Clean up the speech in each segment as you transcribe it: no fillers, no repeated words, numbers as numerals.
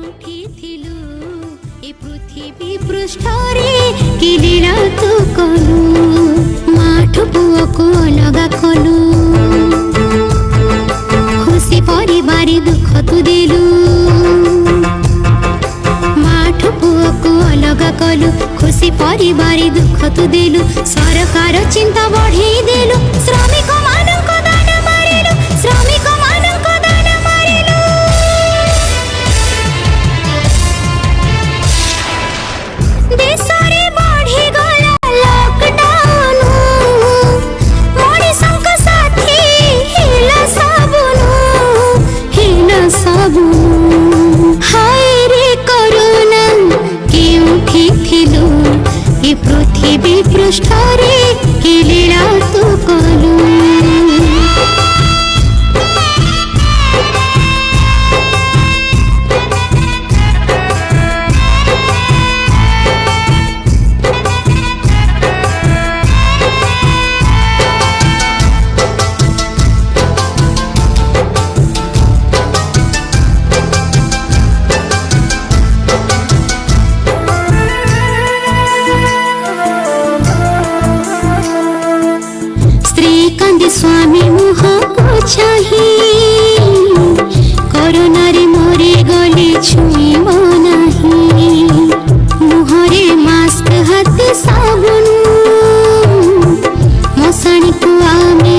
କେଉଁଠି ଥିଲୁ ଏ ପୃଥିବୀ ପୃଷ୍ଠରେ କି ଲୀଳା ତୁ କଲୁ ମାଠୁ ପୁଅକୁ ଅଲଗା କଲୁ ଖୁସି ପରିବାରେ ଦୁଃଖ ତୁ ଦେଲୁ ମାଠୁ ପୁଅକୁ ଅଲଗା କଲୁ ଖୁସି ପରିବାରେ ଦୁଃଖ ତୁ ଦେଲୁ ସରକାର ଚିନ୍ତା ବଢ଼େଇ ଦେଲୁ ଶ୍ରମିକ ମାନଙ୍କ ଦାନ ମାରିଲୁ ଶ୍ରମିକ ମାନଙ୍କ ଦାନ ମାରିଲୁ ଦେଶରେ ବଢ଼ିଗଲା ଲକଡାଉନ ମଣିଷଙ୍କ ସାଥୀ ହେଲା ସବୁ ହାୟ ରେ କରୋନା କେଉଁଠି ଥିଲୁ ଏ ପୃଥିବୀ ପୃଷ୍ଠରେ କି ଲୀଳା ତୁ କଲୁ स्वामी मुह को चाही कोरोना रे मोरे गले छुईब नहीं मुहरे मास्क हाथ साबुन मशाणी को आमे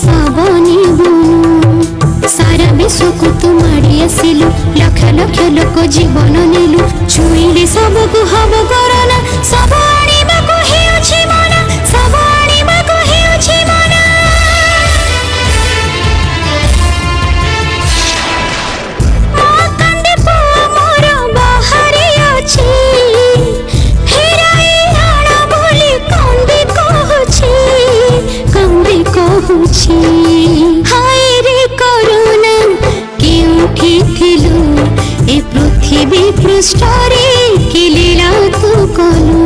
सबनी बुनु सारा विश्व को तू माड़ी आसिलु लक्ष लक्ष लोक जीवन नेलु छुईले सबको हब कोरोना सब आनिबा को हेउछि मना सब आनिबा को हेउछि मना हाय रे करोना केउठी थिलु ए पृथिवी पृष्ठरे कि लीला तू कलु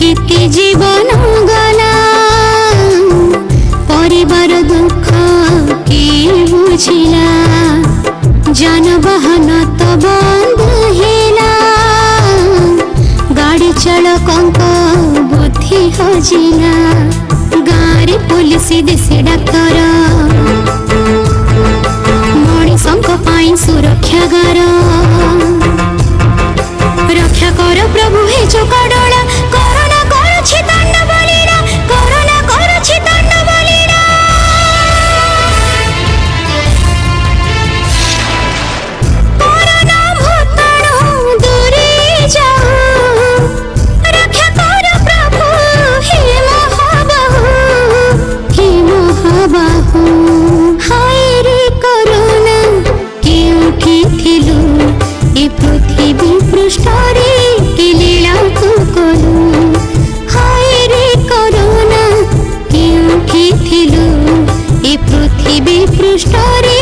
केते जीवन गला परिवार दुख के बुझिला जानवाहन तो बंद हेला गाड़ी चालकंक बुद्धि हजिला गाँव पुलिस देशे डाक्तर मणिषंक पाई सुरक्षा गार रक्षा कर प्रभु हे चोकडला कोरोना करुछि दंड बलिरा कोरोना करुछि दंड बलिरा कोरोना भूताणु दूरे जाओ रक्षा कर प्रभु हे महाबाहु हाय रे कोरोना केउठी थिलु ए पृथिवी पृष्ठरे कि लीला तू कलु हाय रे कोरोना केउठी थिलु ए पृथिवी पृष्ठरे